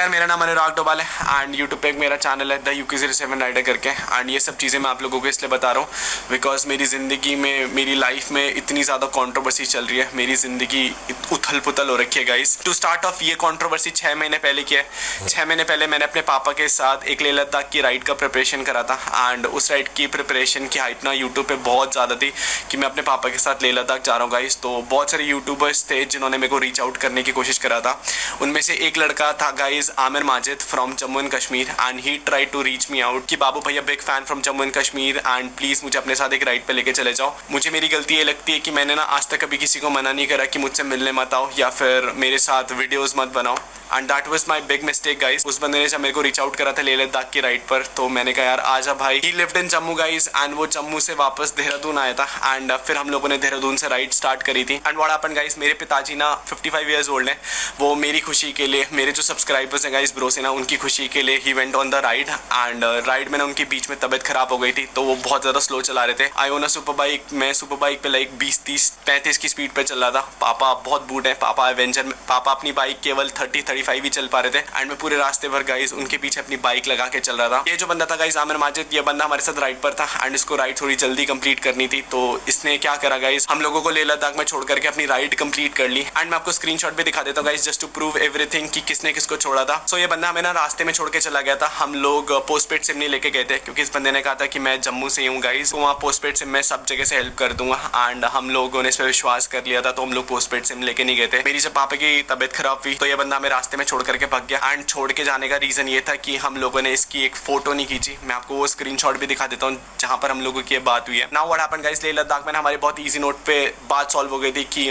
नमस्कार, मेरा नाम अनुराग डोभाल है एंड यूट्यूब पे एक मेरा चैनल है द UK07 राइडर करके। एंड ये सब चीज़ें मैं आप लोगों को इसलिए बता रहा हूँ बिकॉज मेरी ज़िंदगी में, मेरी लाइफ में इतनी ज़्यादा कंट्रोवर्सी चल रही है, मेरी ज़िंदगी उथल पुथल हो रखी है गाइस। टू स्टार्ट ऑफ, ये कंट्रोवर्सी 6 महीने पहले की है। 6 महीने पहले मैंने अपने पापा के साथ एक लेह लद्दाख की राइड का प्रिपरेशन करा था एंड उस राइड की प्रिपरेशन की हाइप ना यूट्यूब पे बहुत ज़्यादा थी कि मैं अपने पापा के साथ लेह लद्दाख जा रहा हूँ गाइस। तो बहुत सारे यूट्यूबर्स थे जिन्होंने मेरे को रीच आउट करने की कोशिश करा था। उनमें से एक लड़का था guys Aamir Majid from Jammu and Kashmir and he try to reach me out कि Babu Bhaiya big fan from Jammu and Kashmir and please मुझे अपने साथ एक राइड पे लेके चले जाओ। मुझे मेरी गलती ये लगती है कि मैंने ना आज तक कभी किसी को मना नहीं करा कि मुझसे मिलने मत आओ या फिर मेरे साथ वीडियोस मत बनाओ and that was my big mistake guys. उस बंदे ने जब मेरे को रीच आउट करा था लेह लद्दाख की राइड पर तो मैंने कहा यार आजा भाई। ही lived in Jammu guys and वो जम्मू से वापस देहरादून आया था एंड फिर हम लोगों ने देहरादून से राइड स्टार्ट करी थी। एंड व्हाट हैपेंड गाइस, मेरे पिताजी ना 55 ईयर्स ओल्ड हैं, वो मेरी खुशी के लिए, मेरे जो सब्सक्राइबर्स हैं गाइस ब्रो से ना, उनकी खुशी के लिए he went on the ride and ride में ना उनके बीच में तबियत खराब हो गई थी तो वो बहुत ज़्यादा स्लो चला रहे थे। आई ओन अ सुपर बाइक, मैं सुपर बाइक पे लाइक 20, 30, 35 की स्पीड पे चल रहा था। पापा बहुत बूढ़े हैं, पापा एवेंजर, पापा अपनी बाइक केवल 30, 35 ही चल पा रहे थे एंड मैं पूरे रास्ते भर गाइस उनके पीछे अपनी बाइक लगा के चल रहा था। ये जो बंदा था गाइस आमिर माजिद, ये बंदा हमारे साथ राइड पर था एंड इसको राइड थोड़ी जल्दी कंप्लीट करनी थी तो इसने क्या करा गाइस, हम लोगों को लेह लद्दाख में छोड़ करके अपनी राइड कंप्लीट कर ली। एंड मैं आपको स्क्रीनशॉट भी दिखा देता हूँ guys just to prove everything कि किसने किसको छोड़ा था। सो ये बंदा हमें ना रास्ते में छोड़ के चला गया था। हम लोग पोस्टपेड सिम नहीं लेके गए थे क्योंकि इस बंदे ने कहा था कि मैं जम्मू से हूँ गाइस, तो वहाँ पोस्टपेड सिम मैं सब जगह से हेल्प कर दूंगा एंड हम लोगों ने इस पर विश्वास कर लिया था तो हम लोग पोस्टपेड सिम लेके नहीं गए थे। मेरी जब पापा की तबियत खराब हुई तो ये बंदा हमें रास्ते में छोड़ करके भाग गया एंड छोड़ के जाने का रीजन ये था कि हम लोगों ने इसकी एक फोटो नहीं खींची। मैं आपको वो स्क्रीनशॉट भी दिखा देता हूँ जहाँ पर हम लोगों की ये बात हुई है। Now what happened guys, Leh Ladakh में हमारे बहुत इजी नोट पे बात सॉल्व हो गई थी कि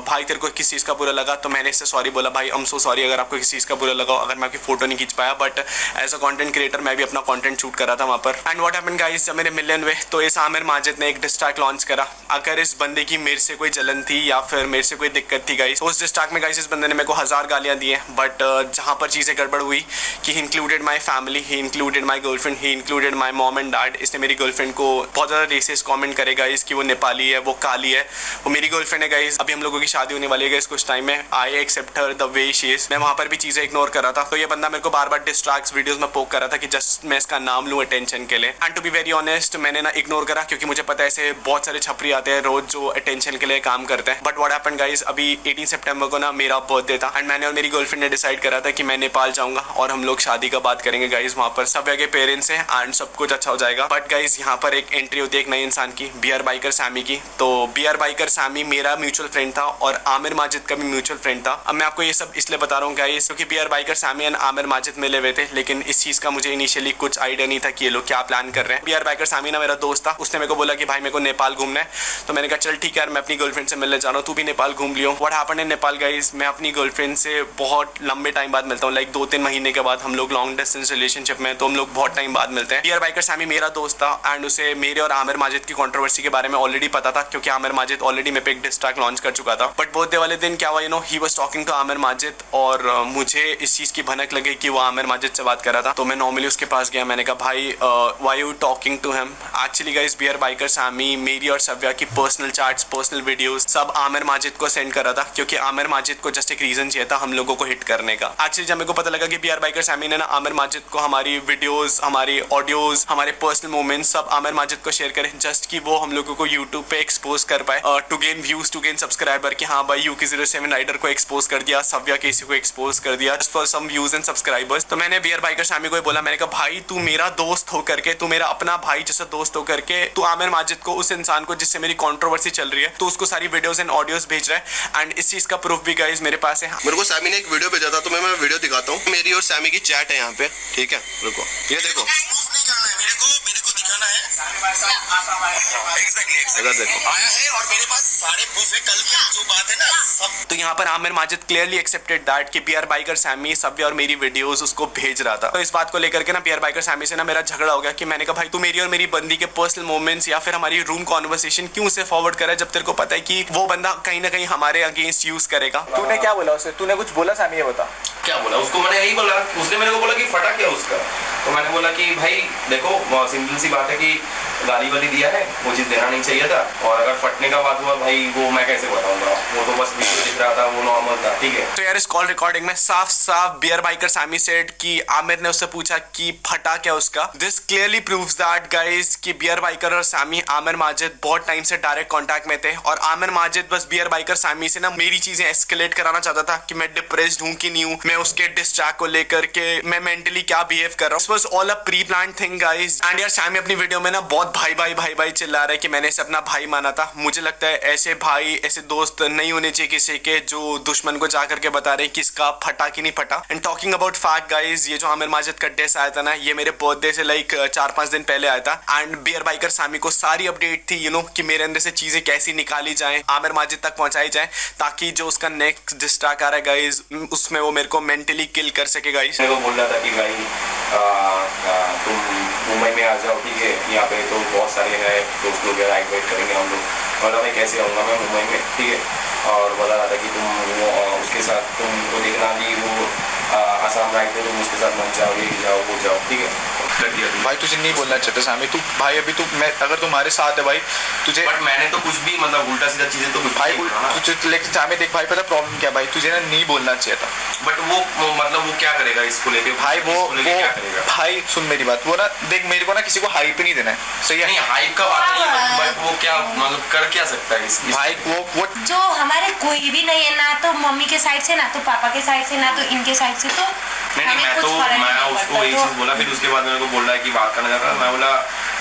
भाई तेरे को किस चीज़ का बुरा लगा, तो मैंने इससे सॉरी बोला, भाई आई एम सो सॉरी अगर आपको किसी चीज़ का बुरा लगा अगर मैं आपकी फोटो नहीं खींच पाया, but as a content creator मैं भी अपना कंटेंट शूट करा था वहाँ पर। एंड व्हाट हैपेंड गाइस, जब मेरे मिलियन हुए तो इस आमिर माजिद ने एक डिस्ट्रैक्ट लॉन्च करा। अगर इस बंदे की मेरे से कोई जलन थी या फिर मेरे से कोई दिक्कत थी गाइस, उस डिस्ट्रैक्ट में गाइस इस बंदे ने मेरे को 1000 गालियाँ दी हैं, बट जहाँ पर चीज़ें गड़बड़ हुई कि he included my family, he included my girlfriend, he included my mom and dad. इसने मेरी गर्लफ्रेंड को बहुत ज़्यादा रेसिस्ट कमेंट करे गाइस कि वो नेपाली है, वो काली है। वो मेरी गर्लफ्रेंड है गाइस, अभी हम लोगों की शादी होने वाली है गाइस कुछ टाइम में। I accept her the way she is. मैं वहाँ पर भी चीज़ें इग्नोर कर रहा था तो ये बंदा मेरे को बार बार डिस्ट्रैक्ट्स वीडियोस में पोक कर रहा था कि जस्ट मैं इसका नाम लूँ अटेंशन के लिए। And to be very honest मैंने ना इग्नोर करा क्योंकि मुझे पता है ऐसे बहुत सारे छपरी आते हैं रोज जो अटेंशन के लिए काम करते हैं। बट व्हाट हैपेंड गाइस, अभी 18 सितंबर को ना मेरा बर्थडे था एंड मैंने और मेरी गर्लफ्रेंड ने डिसाइड करा था कि मैं नेपाल जाऊंगा और हम लोग शादी का बात करेंगे गाइस वहाँ पर। सब के पेरेंट्स हैं एंड सब कुछ अच्छा हो जाएगा। बट गाइस यहाँ पर एक एंट्री होती है एक नए इंसान की, BR बाइकर सैमी की। तो BR बाइकर सैमी मेरा म्यूचुअल फ्रेंड था और आमिर माजिद का भी म्यूचुअल फ्रेंड था। अब मैं आपको ये सब इसलिए बता रहा हूँ गाइस क्योंकि BR biker Sammy and Aamir Majid मिले हुए थे, लेकिन इस चीज़ का मुझे इनिशियली कुछ आइडिया नहीं था कि ये लोग क्या प्लान कर रहे हैं। BR बाइकर सैमी ना मेरा दोस्त था, उसने मेरे को बोला कि भाई मेरे को नेपाल घूमना है, तो मैंने कहा चल ठीक है यार मैं अपनी गर्लफ्रेंड से मिलने जा रहा हूँ, तू भी नेपाल घूम लियो। What happened in Nepal guys, मैं अपनी गर्लफ्रेंड से बहुत लंबे टाइम बाद मिलता हूँ, लाइक 2-3 महीने के बाद। हम लोग लॉन्ग डिस्टेंस रिलेशनशिप में तो हम लोग बहुत टाइम बाद मिलते हैं। BR बाइकर सैमी मेरा दोस्त था एंड उसे मेरे और आमिर माजिद की कंट्रोवर्सी के बारे में ऑलरेडी पता था क्योंकि आमिर माजिद ऑलरेडी मेरे पे एक डिस्ट्रैक्ट लॉन्च कर चुका था। बट बर्थडे वाले दिन क्या हुआ, he was talking to Aamir Majid और मुझे इस चीज़ की भनक लगी कि वो आमिर माजिद से बात कर रहा था। तो मैं नॉर्मली उसके पास गया, मैंने कहा भाई why you talking to him. Actually guys BR biker Sammy मेरी और सव्या की पर्सनल चैट्स, पर्सनल वीडियोस सब आमिर माजिद को सेंड कर रहा था क्योंकि आमिर माजिद को जस्ट एक रीजन चाहिए था हम लोगों को हिट करने का। एक्चुअली जब मेरे को पता लगा कि BR बाइकर सैमी ने ना आमिर माजिद को हमारी वीडियोस, हमारी ऑडियोज, हमारे पर्सनल मोमेंट्स सब आमिर माजिद को शेयर करें जस्ट कि वो हम लोगों को यूट्यूब पे एक्सपोज कर पाए, to gain views, to gain subscriber कि हाँ भाई UK07 राइडर को एक्सपोज कर दिया, सव्या केसी को एक्सपोज कर दिया just for some views and subscribers. तो मैंने BR बाइकर सैमी को बोला, मैंने कहा भाई तू मेरा दोस्त होकर के, तू मेरा अपना भाई जैसा दोस्त होकर के तू आमिर माजिद को, उस इंसान को जिससे मेरी कंट्रोवर्सी चल रही है, तो उसको सारी वीडियोस एंड ऑडियोस भेज रहा है एंड इस चीज का प्रूफ भी गाइस मेरे पास है। मेरे को सैमी ने एक वीडियो भेजा था तो मैं वीडियो दिखाता हूँ। मेरी और सैमी की चैट है यहाँ पे, ठीक है रुको, ये देखो मेरे को दिखाना है। एग्जैक्टली देखो आया है और मेरे पास सारे प्रूफ है, कल की जो बात है ना सब। तो यहाँ पर Aamir Majid clearly accepted that कि BR बाइकर सैमी सव्या और मेरी वीडियोस उसको भेज रहा था। तो इस बात को लेकर के ना BR बाइकर सैमी से ना मेरा झगड़ा हो गया कि मैंने कहा भाई तू मेरी और मेरी बंदी के पर्सनल मोमेंट्स या फिर हमारी रूम कॉन्वर्सेशन क्यों से फॉरवर्ड करे जब तेरे को पता है कि वो बंदा कहीं ना कहीं हमारे अगेंस्ट यूज करेगा। तूने क्या बोला उसे, तूने कुछ बोला सैमी, ये बता। क्या बोला उसको, मैंने यही बोला, उसने मेरे को बोला कि फटा क्या उसका, तो मैंने बोला कि भाई देखो सिंपल सी बात है कि गाली वाली दिया है, वो चीज़ देना नहीं चाहिए था। और अगर फटने का बात हुआ भाई, वो मैं कैसे बताऊंगा, वो तो बस वीडियो दिख रहा था, वो नॉर्मल था, ठीक है। तो यार इस कॉल रिकॉर्डिंग में साफ साफ बियर बाइकर सैमी सेड कि आमिर ने उससे पूछा कि फटा क्या उसका। This clearly proves that guys कि बियर बाइकर और सैमी आमिर माजिद बहुत टाइम से डायरेक्ट कांटेक्ट में थे, और आमिर माजिद बस बियर बाइकर सैमी से ना मेरी चीजें एस्केलेट कराना चाहता था कि मैं डिप्रेस्ड हूं कि नहीं हूं, मैं उसके डिस ट्रैक को लेकर के मैं मेंटली क्या बिहेव कर रहा हूं। This was all a pre planned thing guys. And यार सैमी अपनी वीडियो में ना बहुत भाई भाई भाई भाई चिल्ला रहा है कि मैंने इसे अपना भाई माना था। मुझे लगता है ऐसे भाई ऐसे दोस्त नहीं होने चाहिए किसी के जो दुश्मन को जाकर के बता रहे कि इसका फटा कि नहीं फटा। And talking about fact guys, ये जो आमिर माजिद का डिस आया था ना, ये मेरे बर्थडे से लाइक 4-5 दिन पहले आया था। एंड बियर बाइकर सैमी को सारी अपडेट थी कि मेरे अंदर से चीजें कैसी निकाली जाए, आमिर माजिद तक पहुंचाई जाए, ताकि जो उसका नेक्स्ट डिस ट्रैक आ रहा है गाइस उसमें वो मेरे को मेंटली किल कर सके गाइस। मेरे को बोल रहा था कि भाई तुम मुंबई में आ जाओ, ठीक है, यहाँ पे तो बहुत सारे हैं दोस्त लोग, राइड वाइड करेंगे हम लोग। बोला भाई कैसे आऊँगा मैं मुंबई में, ठीक है। और बता रहा था कि तुम उसके साथ तुमको देखना कि वो आसाम राइड पे तुम उसके साथ मत जाओ, ये जाओ वो जाओ, ठीक है। कर दिया भाई तुझे नहीं बोलना चाहता सैमी, तू भाई अभी तू मैं अगर तुम्हारे साथ है भाई तुझे, बट मैंने तो कुछ भी मतलब उल्टा सीधा चीजें तो कुछ भाई नहीं बोला ना। तुझे लेकिन सैमी देख भाई पता प्रॉब्लम क्या भाई, तुझे ना नहीं बोलना चाहिए था। बट वो मतलब वो क्या करेगा इसको लेके, भाई वो क्या करेगा? भाई सुन मेरी बात, वो ना देख मेरे को ना किसी को हाइप नहीं देना है, सही है? नहीं हाइप का बात नहीं है, बट वो क्या मतलब कर क्या सकता है इस भाई वो जो हमारे कोई भी नहीं है ना, तो मम्मी के साइड से ना तो पापा के साइड से ना तो इनके साइड से, तो नहीं हमें मैं कुछ तो फर्क मैं नहीं उसको पड़ता। एक तो चीज़ बोला, फिर उसके बाद मेरे को बोल रहा है कि बात करना चाह रहा है। मैं बोला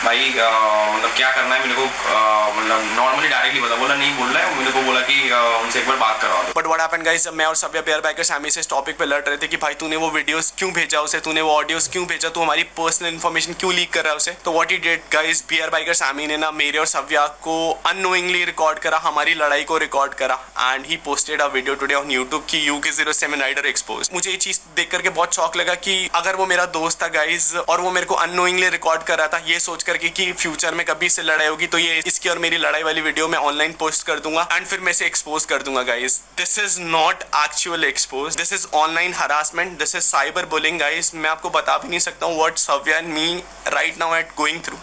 भाई मतलब क्या करना है मेरे को, मतलब नॉर्मली डायरेक्टली बोला नहीं बोल रहा है, मेरे को बोला कि उनसे एक बार बात करवा दो। बट व्हाट हैपेंड गाइस, जब मैं और सभ्या बियर बाइकर सैमी से इस टॉपिक पे लड़ रहे थे कि भाई तूने वो वीडियोस क्यों भेजा उसे, तूने वो ऑडियोस क्यों भेजा, तू हमारी पर्सनल इन्फॉर्मेशन क्यों लीक कर रहा है उसे, तो what he did guys, B R biker Sammy ने ना मेरे और सभ्या को अननोइंगली रिकॉर्ड करा, हमारी लड़ाई को रिकॉर्ड करा, and he posted a video today on YouTube की UK07 राइडर एक्सपोज। मुझे ये चीज देख करके बहुत शॉक लगा कि अगर वो मेरा दोस्त था गाइस और वो मेरे को अननोइंगली रिकॉर्ड कर रहा था, ये सोच करके कि फ्यूचर में कभी इससे लड़ाई होगी तो ये इसकी और मेरी लड़ाई वाली वीडियो मैं ऑनलाइन पोस्ट कर दूंगा एंड फिर मैं इसे एक्सपोज कर दूंगा guys. This is not actual expose, this is online harassment, this is cyber bullying guys. मैं आपको बता भी नहीं सकता हूँ what Savya and me right now at going through,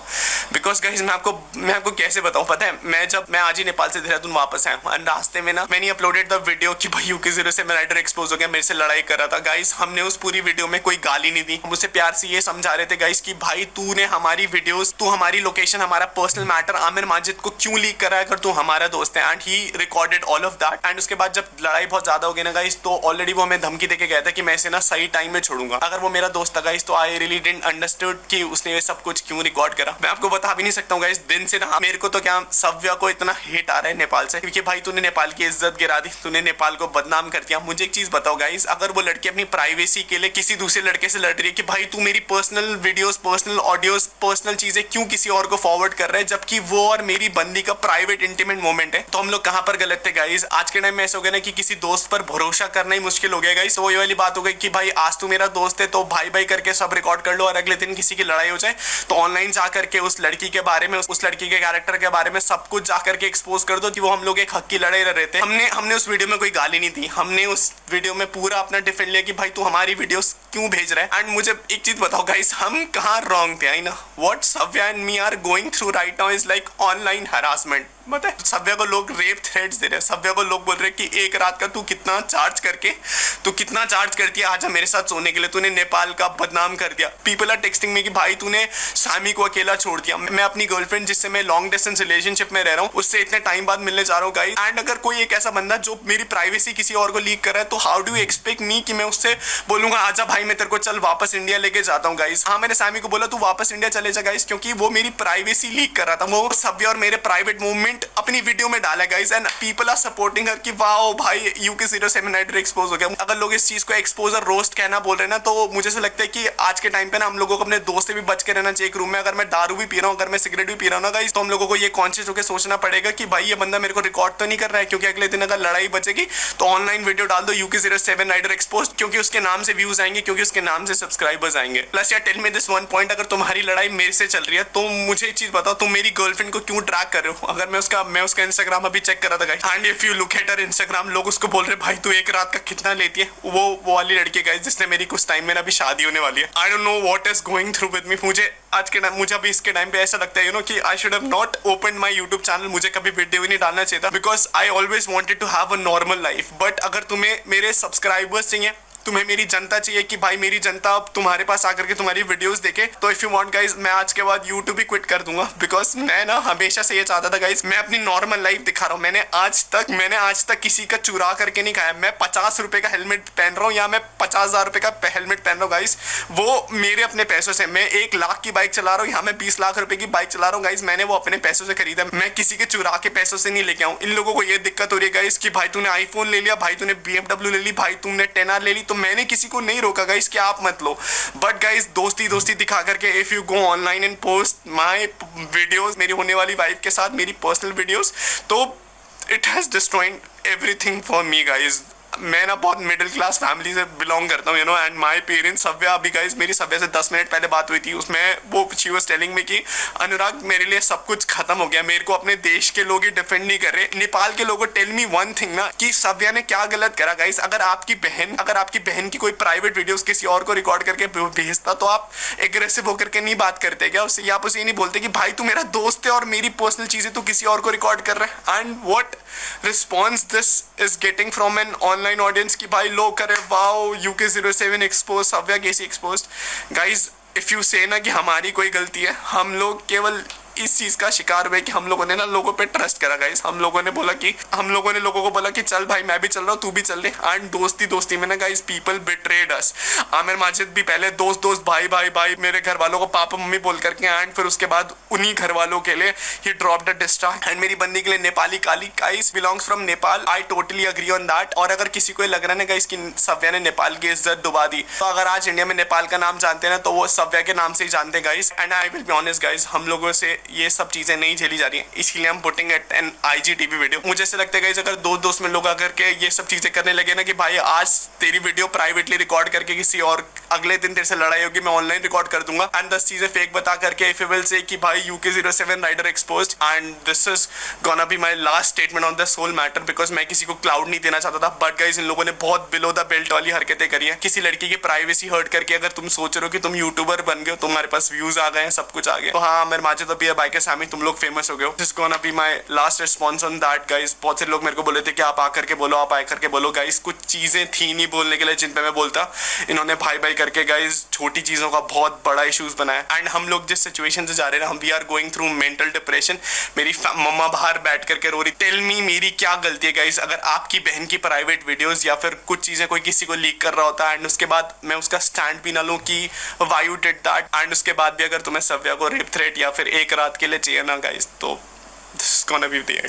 because guys मैं आपको कैसे बताऊँ, पता है मैं आज ही नेपाल से देहरादून वापस आया हूँ एंड रास्ते में ना मैंने अपलोडेड द वीडियो कि भाई UK07 राइडर एक्सपोज हो गया, मेरे से लड़ाई कर रहा था गाइस। हमने उस पूरी वीडियो में कोई गाली नहीं दी, हम उसे प्यार से ये समझा रहे थे गाइस कि भाई तूने हमारी वीडियोस, तू हमारी लोकेशन, हमारा पर्सनल मैटर आमिर माजिद को क्यों लीक करा है अगर तू हमारा दोस्त है, and he recorded all of that. And उसके बाद जब लड़ाई बहुत ज्यादा हो गई ना गाइस, तो ऑलरेडी वो हमें धमकी देके गया था कि मैं इसे ना सही टाइम में छोड़ूंगा। अगर वो मेरा दोस्त था गाइस तो आई रियली डिडंट अंडरस्टूड कि उसने ये सब कुछ क्यों रिकॉर्ड करा। मैं आपको बता भी नहीं सकता हूँ गाइस, दिन से ना मेरे को तो क्या सव्या को इतना हेट आ रहा है नेपाल से, क्योंकि भाई तूने नेपाल की इज्जत गिरा दी, तूने नेपाल को बदनाम कर दिया। मुझे एक चीज बताओ गाइस, अगर वो लड़की अपनी प्राइवेसी के लिए किसी दूसरे लड़के से लड़ रही है कि भाई तू मेरी personal videos, personal audios, personal चीजें क्यों किसी और को फॉरवर्ड कर रहा है, जबकि वो और मेरी बंदी का प्राइवेट इंटीमेट मोमेंट है, तो हम लोग कहां पर गलत थे गाइस। आज के टाइम में ऐसा हो गया ना कि किसी दोस्त पर भरोसा करना ही मुश्किल हो गया गाइस। वो ये वाली बात हो गई कि भाई आज तू मेरा दोस्त है तो भाई भाई करके सब रिकॉर्ड कर लो, और अगले दिन किसी की लड़ाई हो जाए तो ऑनलाइन जा करके उस लड़की के बारे में, उस लड़की के कैरेक्टर के बारे में सब कुछ जा करके एक्सपोज कर दो कि वो हम लोग एक हक की लड़ाई लड़ रहे थे। हमने उस वीडियो में कोई गाली नहीं दी, हमने उस वीडियो में पूरा अपना डिफेंड लिया कि भाई तू हमारी वीडियोस क्यों भेज रहा है। एंड मुझे एक चीज बताओ गाइस, हम कहाँ रॉन्ग थे, आई know what Savya and me are going through right now is like online harassment. पता है सव्या को लोग रेप थ्रेट्स दे रहे हैं, सव्या को लोग बोल रहे हैं कि एक रात का तू कितना चार्ज करती है आजा मेरे साथ सोने के लिए, तूने नेपाल का बदनाम कर दिया। पीपल आर टेक्सटिंग में कि भाई तूने सैमी को अकेला छोड़ दिया। मैं अपनी गर्लफ्रेंड जिससे मैं लॉन्ग डिस्टेंस रिलेशनशिप में रह रहा हूँ उससे इतने टाइम बाद मिलने जा रहा हूँ गाइस, एंड अगर कोई एक ऐसा बंदा जो मेरी प्राइवेसी किसी और को लीक कर रहा है तो how do you expect me कि मैं उससे बोलूंगा आजा भाई मैं तेरे को चल वापस इंडिया लेके जाता हूँ गाइस। हाँ मैंने सैमी को बोला तू वापस इंडिया चले जा गाइस, क्योंकि वो मेरी प्राइवेसी लीक कर रहा था, वो सव्या और मेरे प्राइवेट मूवमेंट अपनी वीडियो में डाला guys, and people are supporting her कि वाओ भाई UK07 राइडर एक्सपोज हो गया। अगर लोग इस चीज को एक्सपोज और रोस्ट कहना बोल रहे हैं ना, तो मुझे ऐसा लगता है कि आज के टाइम पे ना हम लोगों को अपने दोस्त से भी बच के रहना चाहिए। एक रूम में अगर मैं दारू भी पी रहा हूँ, अगर मैं सिगरेट भी पी रहा हूँ ना गाइस, तो हम लोगों को ये कॉन्शियस होकर सोचना पड़ेगा कि भाई ये बंदा मेरे को रिकॉर्ड तो नहीं कर रहा है, क्योंकि अगले दिन अगर लड़ाई बचेगी तो ऑनलाइन वीडियो डाल दो UK07 राइडर एक्सपोज, क्योंकि उसके नाम से व्यूज आएंगे, क्योंकि उसके नाम से सब्सक्राइबर्स आएंगे। प्लस यार tell me this one point, अगर तुम्हारी लड़ाई मेरे से चल रही है तो मुझे एक चीज बताओ, तुम मेरी गर्लफ्रेंड को क्यों ट्रैक कर रहे हो? अगर मैं मैं उसका इंस्टाग्राम अभी चेक कर रहा था guys, and if you look at her Instagram, लोग उसको बोल रहे भाई तू एक रात का कितना लेती है। वो वाली लड़की गाइस जिसने मेरी कुछ टाइम में अभी शादी होने वाली है। I don't know what is going through with me. मुझे अभी इसके टाइम पे ऐसा लगता है कि I should have not open my YouTube channel. मुझे कभी वीडियो ही नहीं डालना चाहिए था, because I always wanted to have a normal life. But अगर तुम्हें मेरे सब्सक्राइबर्स चाहिए, तुम्हें मेरी जनता चाहिए कि भाई मेरी जनता अब तुम्हारे पास आकर के तुम्हारी वीडियोस देखे, तो इफ यू वांट गाइस, मैं आज के बाद यूट्यूब ही क्विट कर दूंगा। बिकॉज मैं ना हमेशा से ये चाहता था गाइस, मैं अपनी नॉर्मल लाइफ दिखा रहा हूँ। मैंने आज तक किसी का चुरा करके नहीं खाया। मैं 50 रुपए का हेलमेट पहन रहा हूँ या मैं 50,000 रुपए का हेलमेट पहन रहा हूँ गाइस, वो मेरे अपने पैसों से। मैं 1 लाख की बाइक चला रहा हूँ, यहाँ मैं 20 लाख रुपए की बाइक चला रहा हूँ गाइस, मैंने वो अपने पैसों से खरीदा। मैं किसी के चुरा के पैसों से नहीं लेके आऊँ। इन लोगों को ये दिक्कत हो रही है गाइस कि भाई तूने आईफोन ले लिया, भाई तूने BMW ले ली, भाई तुमने 10R ले ली, तो मैंने किसी को नहीं रोका गाइस कि आप मत लो। बट गाइस दोस्ती दिखा करके if you go online and post my videos, मेरी होने वाली वाइफ के साथ मेरी पर्सनल वीडियोस, तो it has destroyed everything for me guys. मैं ना बहुत मिडिल क्लास फैमिली से बिलोंग करता हूँ एंड माय पेरेंट्स। सव्या अभी गाइस मेरी सव्या से 10 मिनट पहले बात हुई थी, उसमें वो शी वाज टेलिंग मी कि अनुराग मेरे लिए सब कुछ खत्म हो गया, मेरे को अपने देश के लोग ही डिफेंड नहीं कर रहे। नेपाल के लोगों टेल मी वन थिंग ना कि सव्या ने क्या गलत करा गाइस। अगर आपकी बहन की कोई प्राइवेट वीडियोस किसी और को रिकॉर्ड करके भेजता, तो आप एग्रेसिव होकर के नहीं बात करते क्या उससे, या आप उसे नहीं बोलते कि भाई तू मेरा दोस्त है और मेरी पर्सनल चीजें तू किसी और को रिकॉर्ड कर रहा है। And what response this is getting from an online audience कि भाई लोग करे वाओ UK07 एक्सपोज, सव्या केसी expose. Guys if you say ना कि हमारी कोई गलती है, हम लोग केवल इस चीज का शिकार हुए कि हम लोगों ने ना लोगों पे ट्रस्ट करा गाइस। हम लोगों ने लोगों को बोला कि चल भाई मैं भी चल रहा हूँ, तू भी चल रहे। एंड दोस्ती में ना गाइस पीपल बिट्रेड अस। आमिर माजिद भी पहले दोस्त भाई मेरे घर वालों को पापा मम्मी बोल करके, एंड फिर उसके बाद उन्हीं घर वालों के लिए ही ड्रॉप्ड अ डिस्टा। एंड मेरी बंदी के लिए नेपाली काली guys belongs from Nepal. I totally agree on that. और अगर किसी को लग रहा है ना गाइस कि सव्या ने नेपाल की इज्जत डुबा दी, तो अगर आज इंडिया में नेपाल का नाम जानते हैं ना, तो वो सव्या के नाम से ही जानते हैं guys. And I will be honest guys, हम लोगों से ये सब चीजें नहीं झेली जा रही है, इसलिए हम putting at an IGTV video. मुझे ऐसा लगता है गाइस, अगर दोस्त में लोग आकर के ये सब चीजें करने लगे ना कि भाई आज तेरी वीडियो प्राइवेटली रिकॉर्ड करके किसी और, अगले दिन तेरे से लड़ाई होगी, मैं ऑनलाइन रिकॉर्ड कर दूंगा एंड 10 चीजें फेक बता करके इफ यू विल से कि भाई UK07 rider exposed, and this is gonna be my last statement on this whole matter, because मैं किसी को क्लाउड नहीं देना चाहता था। बट गाइस इन लोगों ने बहुत बिलो द बेल्ट वाली हरकतें करी है, किसी लड़की की प्राइवेसी हर्ट करके। अगर तुम सोच रहे हो कि तुम यूट्यूबर बन गए हो, तुम्हारे पास व्यूज आ गए हैं, सब कुछ आ गया, तो हाँ मेरे माजे तो भी बाइक सामी तुम लोग फेमस हो गए हो। This gonna be my last response on that guys. बहुत से लोग मेरे को बोले थे कि आप आकर के बोलो, आप आकर के बोलो। गाइस कुछ चीजें थी नहीं बोलने के लिए जिन पे मैं बोलता, इन्होंने भाई करके गाइस छोटी चीजों का बहुत बड़ा इश्यूज बनाया। एंड हम लोग जिस सिचुएशन से जा रहे हैं ना, हम we are going through mental depression. मेरी मम्मा बाहर बैठ करके रो रही। टेल मी मेरी क्या गलती है गाइस? अगर आपकी बहन की प्राइवेट वीडियोस या फिर कुछ चीजें कोई किसी को लीक कर रहा होता है एंड उसके बाद मैं उसका स्टैंड भी ना लूं कि why you did that, and उसके बाद भी अगर तुम्हें सव्या को रेप थ्रेट या फिर एक रात के लिए चाहिए ना गाइस, तो this is gonna be the end.